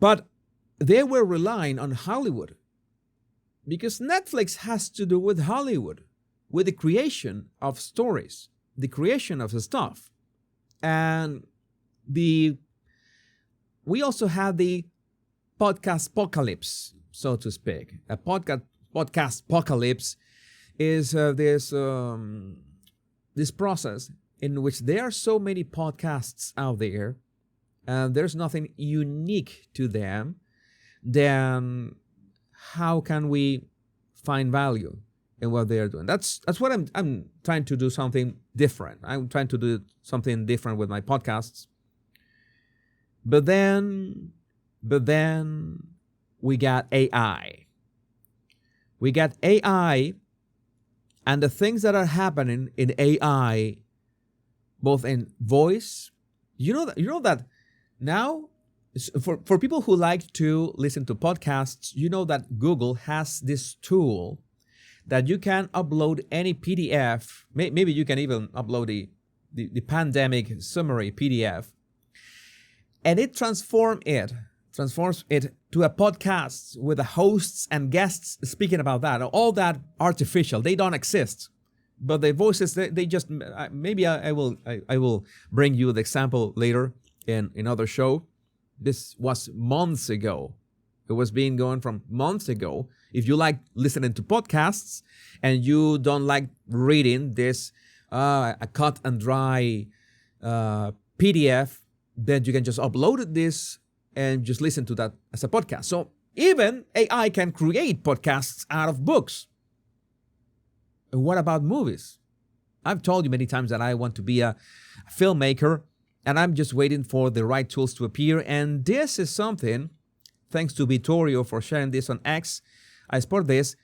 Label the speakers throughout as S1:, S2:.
S1: But they were relying on Hollywood because Netflix has to do with Hollywood, with the creation of stories, the creation of the stuff. And we also have the podcast apocalypse, so to speak. A podcast apocalypse is this process in which there are so many podcasts out there, and there's nothing unique to them. Then how can we find value in what they are doing? That's what I'm trying to do, something different. I'm trying to do something different with my podcasts. But then we got AI. We got AI, and the things that are happening in AI, both in voice, you know that now, for people who like to listen to podcasts, you know that Google has this tool that you can upload any PDF. Maybe you can even upload the pandemic summary PDF, and it transforms it to a podcast with the hosts and guests speaking about that. All that artificial, they don't exist, but the voices, they just, maybe I will bring you the example later in another show. This was months ago. It was being going from months ago. If you like listening to podcasts and you don't like reading this a cut and dry PDF, then you can just upload this and just listen to that as a podcast. So even AI can create podcasts out of books. And what about movies? I've told you many times that I want to be a filmmaker, and I'm just waiting for the right tools to appear. And this is something, thanks to Vittorio for sharing this on X, I support this.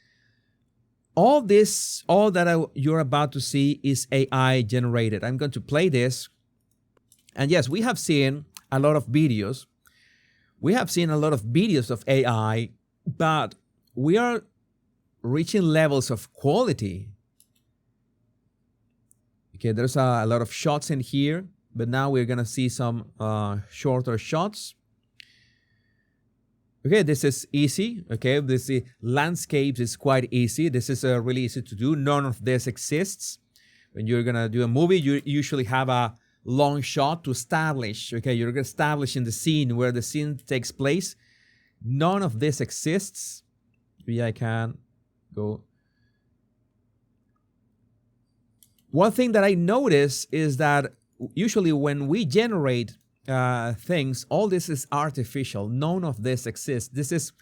S1: All that you're about to see is AI generated. I'm going to play this. And yes, we have seen a lot of videos. We have seen a lot of videos of AI, but we are reaching levels of quality. Okay, there's a lot of shots in here, but now we're going to see some shorter shots. Okay, this is easy. Okay, this landscapes is quite easy. This is really easy to do. None of this exists. When you're going to do a movie, you usually have a long shot to establish. Okay, you're establishing the scene where the scene takes place. None of this exists. Maybe I can go. One thing that I notice is that usually when we generate things, all this is artificial. None of this exists. This is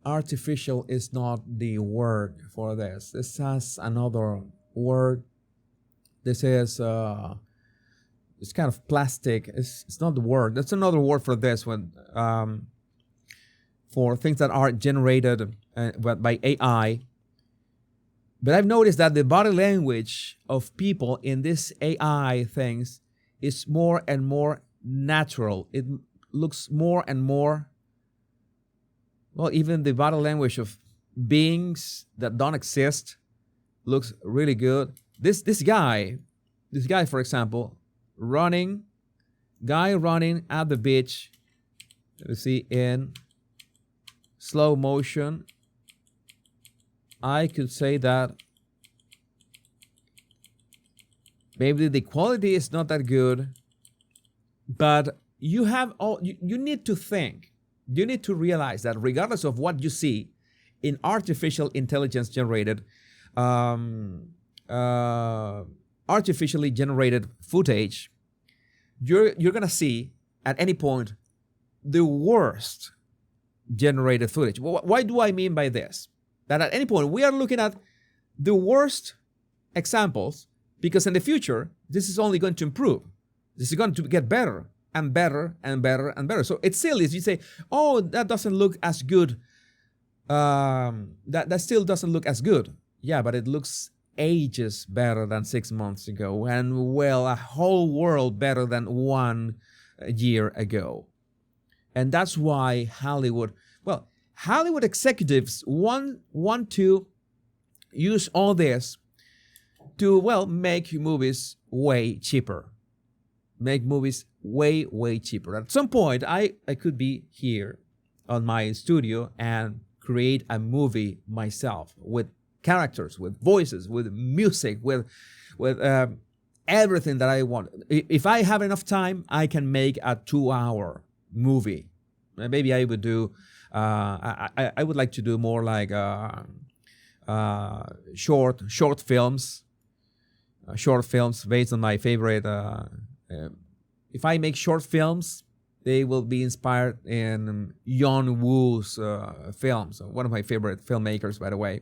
S1: artificial is not the word for this. This has another word. This is it's kind of plastic. It's not the word. That's another word for this one. For things that are generated by AI. But I've noticed that the body language of people in this AI things is more and more natural. It looks more and more, well, even the body language of beings that don't exist looks really good. This guy, for example, running at the beach. Let's see, in slow motion. I could say that maybe the quality is not that good, but you need to think. You need to realize that regardless of what you see in artificial intelligence generated, artificially generated footage, you're gonna see at any point the worst generated footage. Why do I mean by this? That at any point we are looking at the worst examples, because in the future this is only going to improve. This is going to get better and better and better and better. So it's silly if you say, oh, that doesn't look as good. That still doesn't look as good. Yeah, but it looks ages better than 6 months ago, and well, a whole world better than 1 year ago. And that's why Hollywood executives want to use all this to, well, make movies way cheaper. make movies way, way cheaper. At some point, I could be here on my studio and create a movie myself with characters, with voices, with music, with everything that I want. If I have enough time, I can make a 2-hour movie. Maybe I would do. I would like to do more like short films. Short films based on my favorite. If I make short films, they will be inspired in John Woo's films. One of my favorite filmmakers, by the way.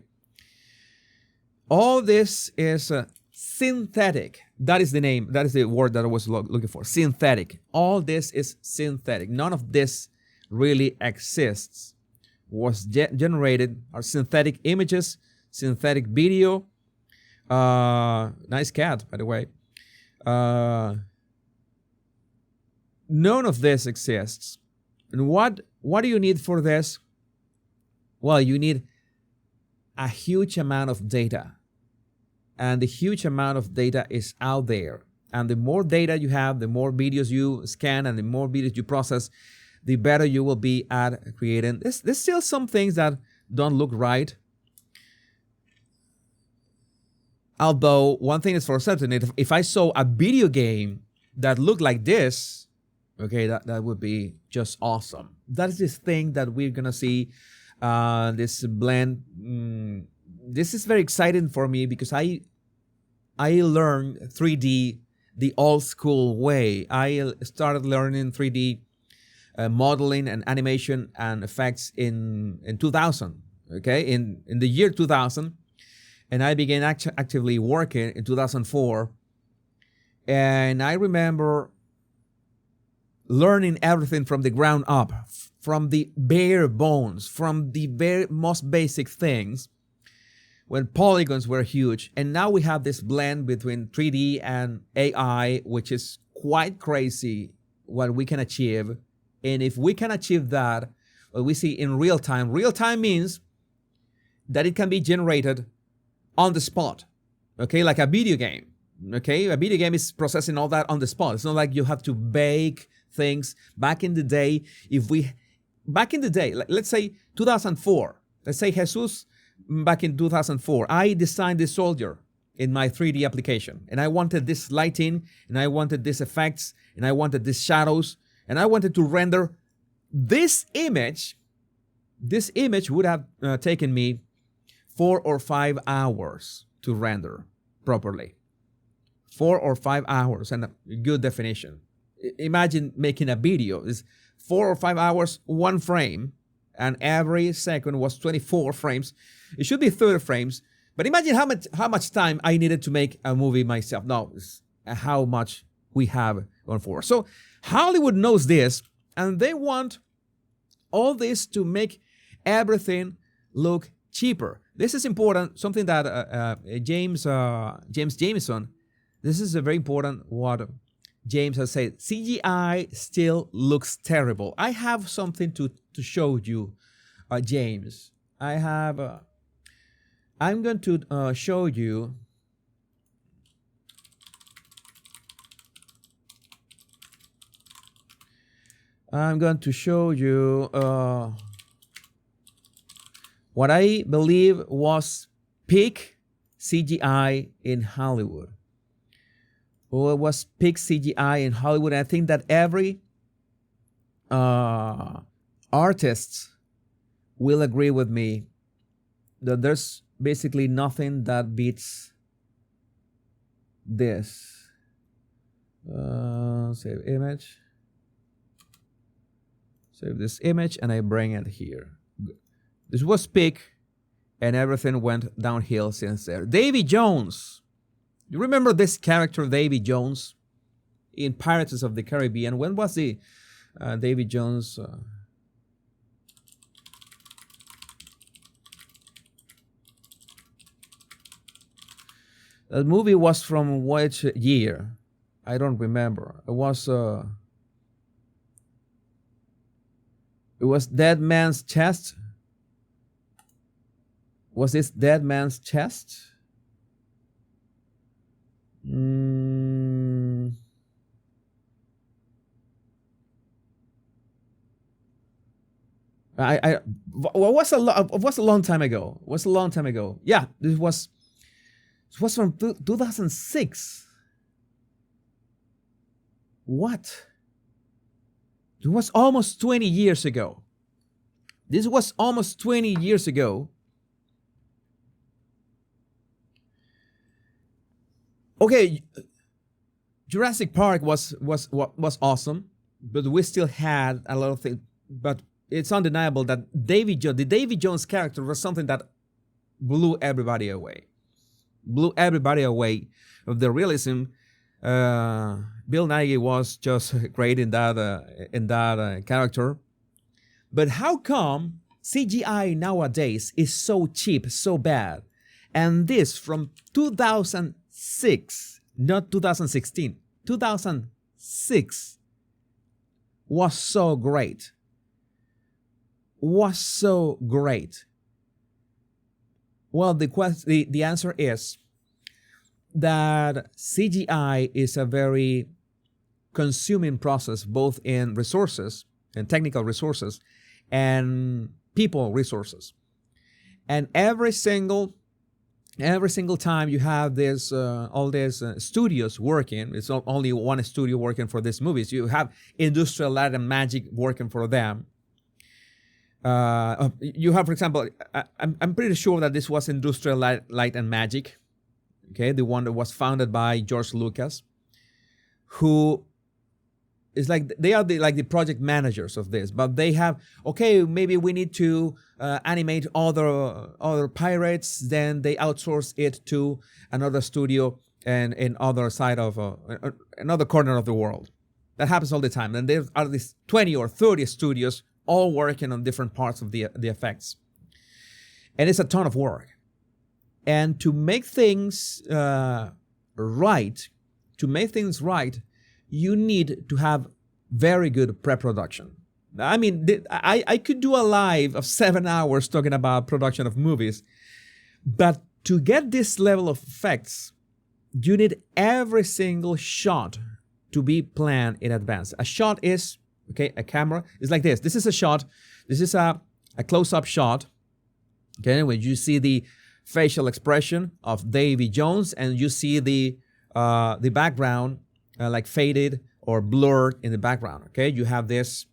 S1: All this is synthetic. That is the name. That is the word that I was looking for. Synthetic. All this is synthetic. None of this really exists. Was generated are synthetic images, synthetic video. Nice cat, by the way. None of this exists. And what do you need for this? Well, you need a huge amount of data. And the huge amount of data is out there. And the more data you have, the more videos you scan and the more videos you process, the better you will be at creating. There's still some things that don't look right. Although one thing is for certain, if I saw a video game that looked like this, okay, that would be just awesome. That is this thing that we're gonna see, this blend. This is very exciting for me because I learned 3D the old school way. I started learning 3D modeling and animation and effects in 2000. Okay, in the year 2000. And I began actively working in 2004. And I remember learning everything from the ground up, from the bare bones, from the very most basic things, when polygons were huge. And now we have this blend between 3D and AI, which is quite crazy what we can achieve. And if we can achieve that, what we see in real time means that it can be generated on the spot, okay, like a video game, okay? A video game is processing all that on the spot. It's not like you have to bake things. Back in the day, let's say 2004, let's say Jesus, back in 2004, I designed this soldier in my 3D application, and I wanted this lighting, and I wanted these effects, and I wanted these shadows, and I wanted to render this image. This image would have taken me 4 or 5 hours to render properly. 4 or 5 hours and a good definition. Imagine making a video. It's 4 or 5 hours, one frame, and every second was 24 frames. It should be 30 frames. But imagine how much time I needed to make a movie myself. No, it's how much we have going forward. So Hollywood knows this, and they want all this to make everything look cheaper. This is important, something that James Jameson, this is a very important what James has said. CGI still looks terrible. I have something to show you, James. I'm going to show you. I'm going to show you what I believe was peak CGI in Hollywood. Well, it was peak CGI in Hollywood. And I think that every artist will agree with me that there's basically nothing that beats this. Save image. Save this image, and I bring it here. This was peak, and everything went downhill since there. Davy Jones. You remember this character, Davy Jones, in Pirates of the Caribbean? When was the Davy Jones? That movie was from which year? I don't remember. It was Dead Man's Chest. Was this Dead Man's Chest? What's a long time ago? What's a long time ago? Yeah, it was from 2006. What? It was almost 20 years ago. This was almost 20 years ago. Okay, Jurassic Park was awesome, but we still had a lot of things. But it's undeniable that the Davy Jones character was something that blew everybody away. Blew everybody away of the realism. Bill Nighy was just great in that character. But how come CGI nowadays is so cheap, so bad? And this from 2006, not 2016, 2006 was so great. Was so great. Well, the answer is that CGI is a very consuming process, both in resources and technical resources and people resources. And every single time you have this all these studios working, it's not only one studio working for these movies. You have Industrial Light and Magic working for them. You have, for example, I'm pretty sure that this was Industrial Light and Magic, okay, the one that was founded by George Lucas, who is like they are the project managers of this. But they have, okay, maybe we need to animate other pirates. Then they outsource it to another studio and in other side of another corner of the world. That happens all the time. And there are these 20 or 30 studios all working on different parts of the effects. And it's a ton of work. And to make things right, you need to have very good pre-production. I mean, I could do a live of 7 hours talking about production of movies, but to get this level of effects, you need every single shot to be planned in advance. A shot is, okay, a camera is like this. This is a shot. This is a close-up shot. Okay, when you see the facial expression of Davy Jones and you see the background like faded or blurred in the background. Okay, you have this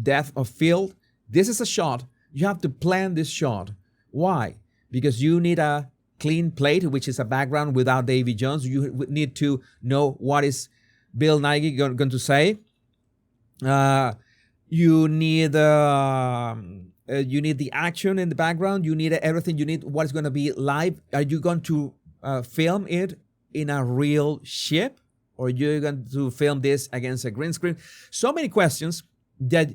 S1: depth of field. This is a shot. You have to plan this shot. Why? Because you need a clean plate, which is a background without Davy Jones. You need to know what is Bill Nighy going to say. You need the action in the background. You need everything. You need what is going to be live. Are you going to film it in a real ship, or you're going to film this against a green screen? So many questions that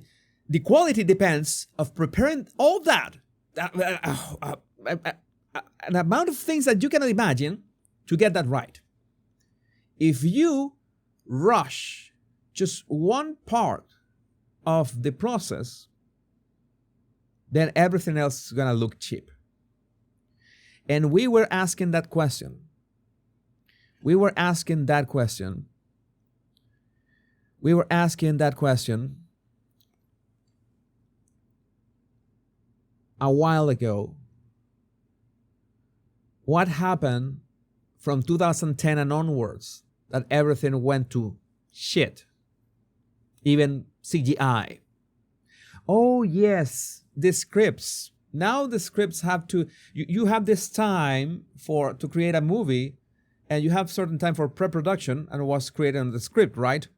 S1: the quality depends of preparing all that. An amount of things that you cannot imagine to get that right. If you rush just one part of the process, then everything else is going to look cheap. And we were asking that question. We were asking that question a while ago. What happened from 2010 and onwards that everything went to shit? Even CGI. Oh yes, the scripts. Now the scripts have to, you have this time to create a movie, and you have certain time for pre-production, and it was created on the script, right?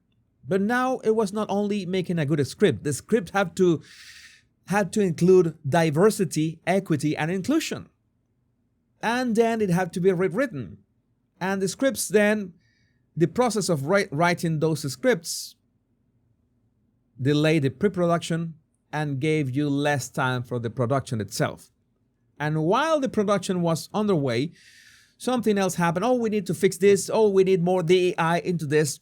S1: But now it was not only making a good script. The script had to include diversity, equity, and inclusion. And then it had to be rewritten. And the scripts then, the process of writing those scripts delayed the pre-production and gave you less time for the production itself. And while the production was underway, something else happened. Oh, we need to fix this. Oh, we need more AI into this.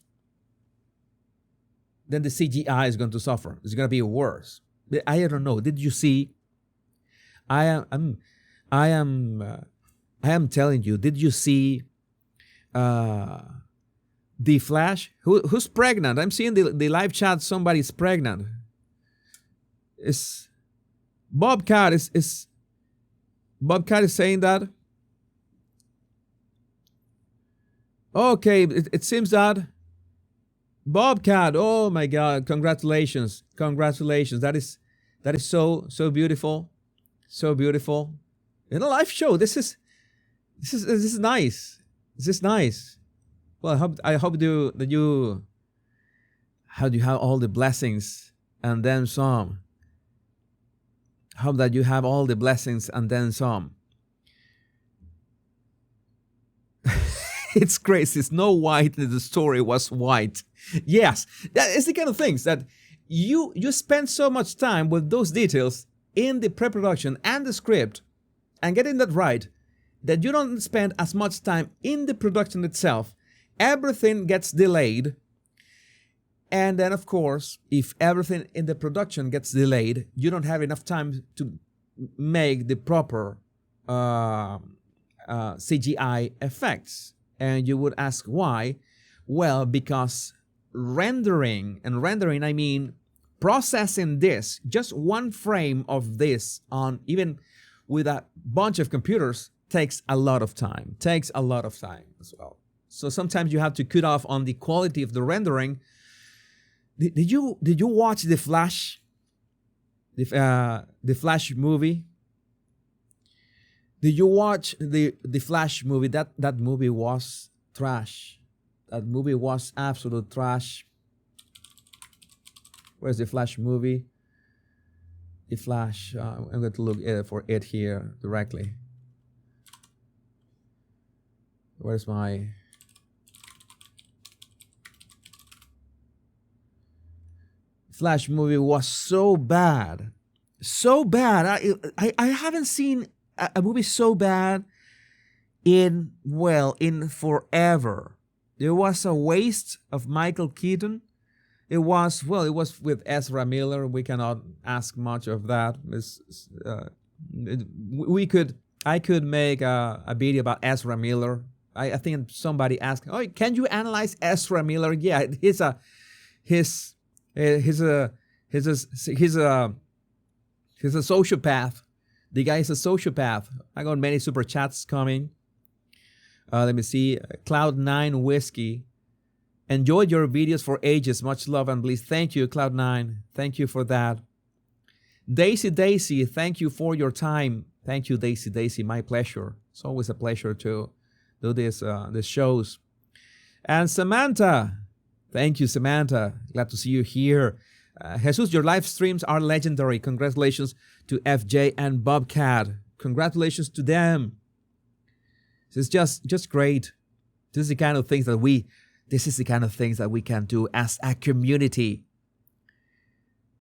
S1: Then the CGI is going to suffer. It's going to be worse. I don't know. Did you see? I am telling you. Did you see? The Flash. Who's pregnant? I'm seeing the live chat. Somebody's pregnant. Bobcat is Bobcat is saying that. Okay, it seems that Bobcat. Oh my God! Congratulations, congratulations. That is so beautiful, so beautiful. In a live show, this is nice. This is nice. Well, I hope that you how do you have all the blessings and then some. Hope that you have all the blessings and then some. It's crazy. Snow White in the story was white. Yes, that is the kind of things that you spend so much time with those details in the pre-production and the script and getting that right that you don't spend as much time in the production itself. Everything gets delayed. And then, of course, if everything in the production gets delayed, you don't have enough time to make the proper CGI effects. And you would ask why? Well, because rendering, and rendering I mean processing this, just one frame of this on even with a bunch of computers takes a lot of time, as well. So sometimes you have to cut off on the quality of the rendering. Did you watch the Flash? The Flash movie? Did you watch the Flash movie? That movie was trash. That movie was absolute trash. Where's the Flash movie? The Flash. I'm going to look for it here directly. Where's my... Flash movie was so bad. So bad. I haven't seen a movie so bad in forever. There was a waste of Michael Keaton. It was with Ezra Miller. We cannot ask much of that. I could make a video about Ezra Miller. I think somebody asked, "Oh, can you analyze Ezra Miller?" Yeah, he's a sociopath. The guy is a sociopath. I got many super chats coming. Let me see. Cloud9 Whiskey. Enjoyed your videos for ages. Much love and bliss. Thank you, Cloud9. Thank you for that. Daisy, thank you for your time. Thank you, Daisy. My pleasure. It's always a pleasure to do these shows. And Samantha. Thank you, Samantha. Glad to see you here. Jesus, your live streams are legendary. Congratulations to FJ and Bobcat. Congratulations to them. This is just great. This is the kind of things that we can do as a community.